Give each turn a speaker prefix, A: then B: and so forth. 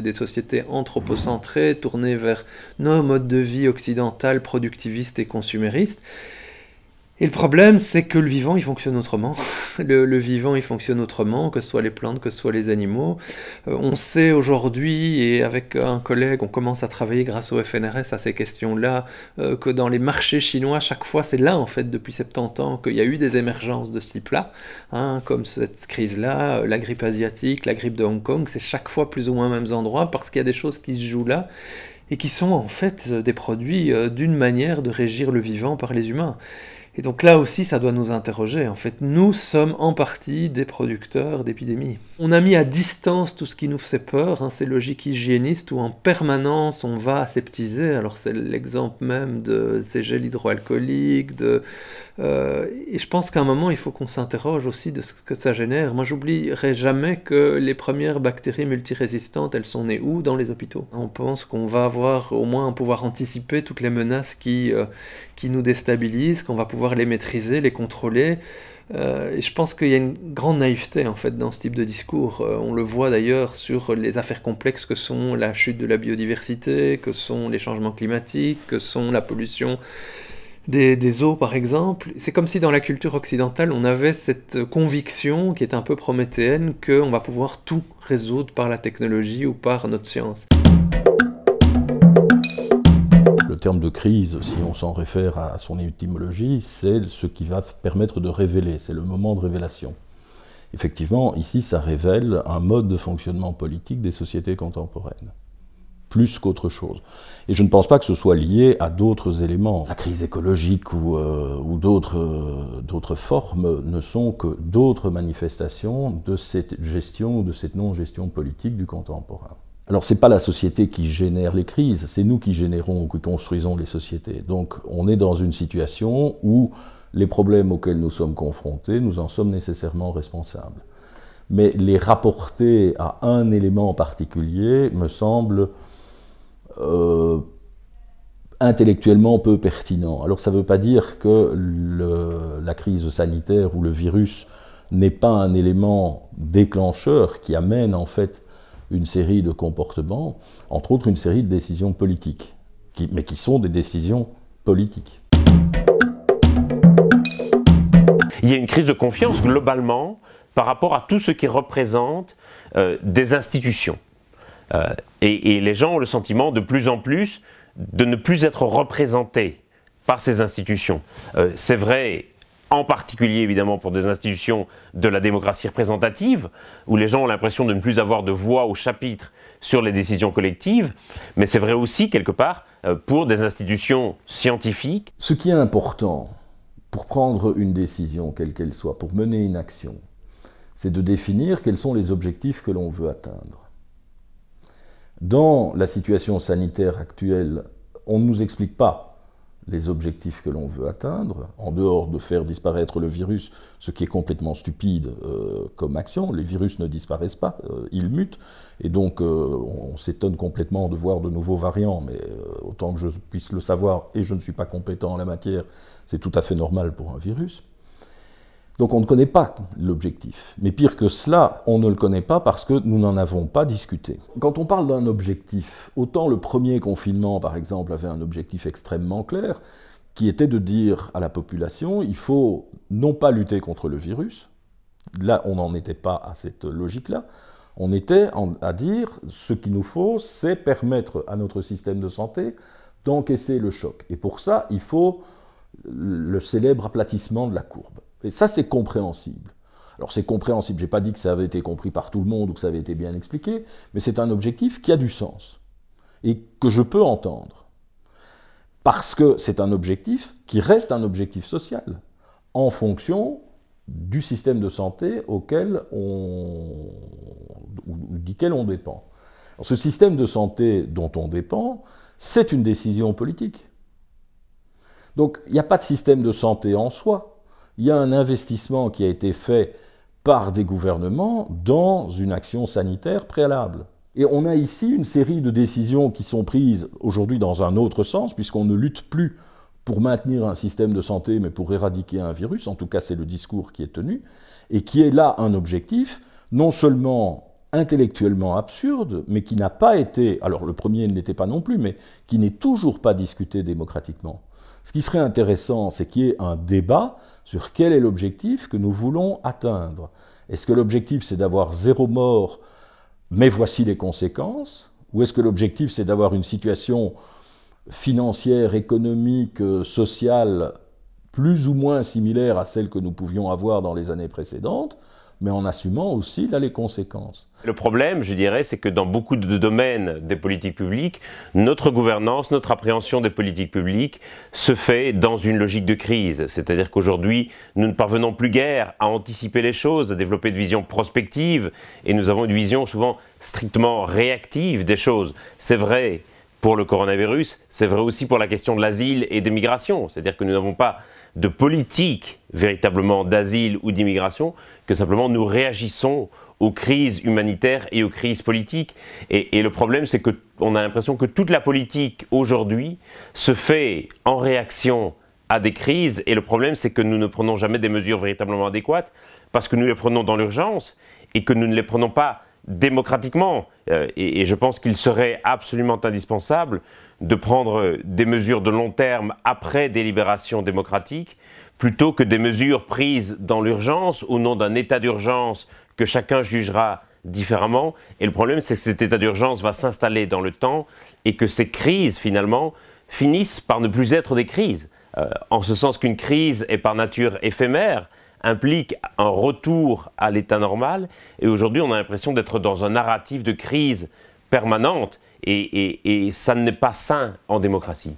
A: est des sociétés anthropocentrées, tournées vers nos modes de vie occidentaux, productivistes et consuméristes. Et le problème, c'est que le vivant, il fonctionne autrement. Le vivant, il fonctionne autrement, que ce soit les plantes, que ce soit les animaux. On sait aujourd'hui, et avec un collègue, on commence à travailler grâce au FNRS à ces questions-là, que dans les marchés chinois, chaque fois, c'est là, en fait, depuis 70 ans, qu'il y a eu des émergences de ce type-là, hein, comme cette crise-là, la grippe asiatique, la grippe de Hong Kong, c'est chaque fois plus ou moins aux mêmes endroits, parce qu'il y a des choses qui se jouent là, et qui sont, en fait, des produits d'une manière de régir le vivant par les humains. Et donc là aussi, ça doit nous interroger. En fait, nous sommes en partie des producteurs d'épidémies. On a mis à distance tout ce qui nous fait peur, hein, ces logiques hygiénistes où en permanence on va aseptiser. Alors c'est l'exemple même de ces gels hydroalcooliques. Et je pense qu'à un moment, il faut qu'on s'interroge aussi de ce que ça génère. Moi, j'oublierai jamais que les premières bactéries multirésistantes, elles sont nées où? Dans les hôpitaux. On pense qu'on va avoir au moins pouvoir anticiper toutes les menaces qui nous déstabilisent, qu'on va pouvoir les maîtriser, les contrôler. Et je pense qu'il y a une grande naïveté en fait dans ce type de discours. On le voit d'ailleurs sur les affaires complexes que sont la chute de la biodiversité, que sont les changements climatiques, que sont la pollution des eaux par exemple. C'est comme si dans la culture occidentale on avait cette conviction qui est un peu prométhéenne qu'on va pouvoir tout résoudre par la technologie ou par notre science.
B: Le terme de crise, si on s'en réfère à son étymologie, c'est ce qui va permettre de révéler, c'est le moment de révélation. Effectivement, ici, ça révèle un mode de fonctionnement politique des sociétés contemporaines, plus qu'autre chose. Et je ne pense pas que ce soit lié à d'autres éléments. La crise écologique ou d'autres formes ne sont que d'autres manifestations de cette gestion ou de cette non-gestion politique du contemporain. Alors, ce n'est pas la société qui génère les crises, c'est nous qui générons ou qui construisons les sociétés. Donc, on est dans une situation où les problèmes auxquels nous sommes confrontés, nous en sommes nécessairement responsables. Mais les rapporter à un élément particulier me semble intellectuellement peu pertinent. Alors, ça ne veut pas dire que la crise sanitaire ou le virus n'est pas un élément déclencheur qui amène en fait une série de comportements, entre autres une série de décisions politiques, mais qui sont des décisions politiques.
C: Il y a une crise de confiance globalement par rapport à tout ce qui représente des institutions. Et les gens ont le sentiment de plus en plus de ne plus être représentés par ces institutions. C'est vrai en particulier évidemment pour des institutions de la démocratie représentative, où les gens ont l'impression de ne plus avoir de voix au chapitre sur les décisions collectives, mais c'est vrai aussi quelque part pour des institutions scientifiques.
B: Ce qui est important pour prendre une décision, quelle qu'elle soit, pour mener une action, c'est de définir quels sont les objectifs que l'on veut atteindre. Dans la situation sanitaire actuelle, on ne nous explique pas les objectifs que l'on veut atteindre, en dehors de faire disparaître le virus, ce qui est complètement stupide comme action. Les virus ne disparaissent pas, ils mutent, et donc on s'étonne complètement de voir de nouveaux variants, mais autant que je puisse le savoir, et je ne suis pas compétent en la matière, c'est tout à fait normal pour un virus. Donc on ne connaît pas l'objectif. Mais pire que cela, on ne le connaît pas parce que nous n'en avons pas discuté. Quand on parle d'un objectif, autant le premier confinement, par exemple, avait un objectif extrêmement clair, qui était de dire à la population, il faut non pas lutter contre le virus, là on n'en était pas à cette logique-là, on était à dire, ce qu'il nous faut, c'est permettre à notre système de santé d'encaisser le choc. Et pour ça, il faut le célèbre aplatissement de la courbe. Et ça, c'est compréhensible. Alors c'est compréhensible, je n'ai pas dit que ça avait été compris par tout le monde ou que ça avait été bien expliqué, mais c'est un objectif qui a du sens et que je peux entendre. Parce que c'est un objectif qui reste un objectif social, en fonction du système de santé duquel on dépend. Alors, ce système de santé dont on dépend, c'est une décision politique. Donc il n'y a pas de système de santé en soi. Il y a un investissement qui a été fait par des gouvernements dans une action sanitaire préalable. Et on a ici une série de décisions qui sont prises aujourd'hui dans un autre sens, puisqu'on ne lutte plus pour maintenir un système de santé, mais pour éradiquer un virus, en tout cas c'est le discours qui est tenu, et qui est là un objectif, non seulement intellectuellement absurde, mais qui n'a pas été, alors le premier ne l'était pas non plus, mais qui n'est toujours pas discuté démocratiquement. Ce qui serait intéressant, c'est qu'il y ait un débat sur quel est l'objectif que nous voulons atteindre. Est-ce que l'objectif, c'est d'avoir 0 mort, mais voici les conséquences? Ou est-ce que l'objectif, c'est d'avoir une situation financière, économique, sociale, plus ou moins similaire à celle que nous pouvions avoir dans les années précédentes, mais en assumant aussi là les conséquences.
C: Le problème, je dirais, c'est que dans beaucoup de domaines des politiques publiques, notre gouvernance, notre appréhension des politiques publiques se fait dans une logique de crise. C'est-à-dire qu'aujourd'hui, nous ne parvenons plus guère à anticiper les choses, à développer une vision prospective, et nous avons une vision souvent strictement réactive des choses. C'est vrai pour le coronavirus, c'est vrai aussi pour la question de l'asile et des migrations. C'est-à-dire que nous n'avons pas de politique véritablement d'asile ou d'immigration, que simplement nous réagissons aux crises humanitaires et aux crises politiques. Et le problème, c'est qu'on a l'impression que toute la politique aujourd'hui se fait en réaction à des crises, et le problème, c'est que nous ne prenons jamais des mesures véritablement adéquates, parce que nous les prenons dans l'urgence, et que nous ne les prenons pas démocratiquement. Et je pense qu'il serait absolument indispensable de prendre des mesures de long terme après délibération démocratique, plutôt que des mesures prises dans l'urgence, au nom d'un état d'urgence que chacun jugera différemment. Et le problème, c'est que cet état d'urgence va s'installer dans le temps, et que ces crises, finalement, finissent par ne plus être des crises. En ce sens qu'une crise est par nature éphémère, implique un retour à l'état normal, et aujourd'hui on a l'impression d'être dans un narratif de crise permanente, et ça n'est pas sain en démocratie.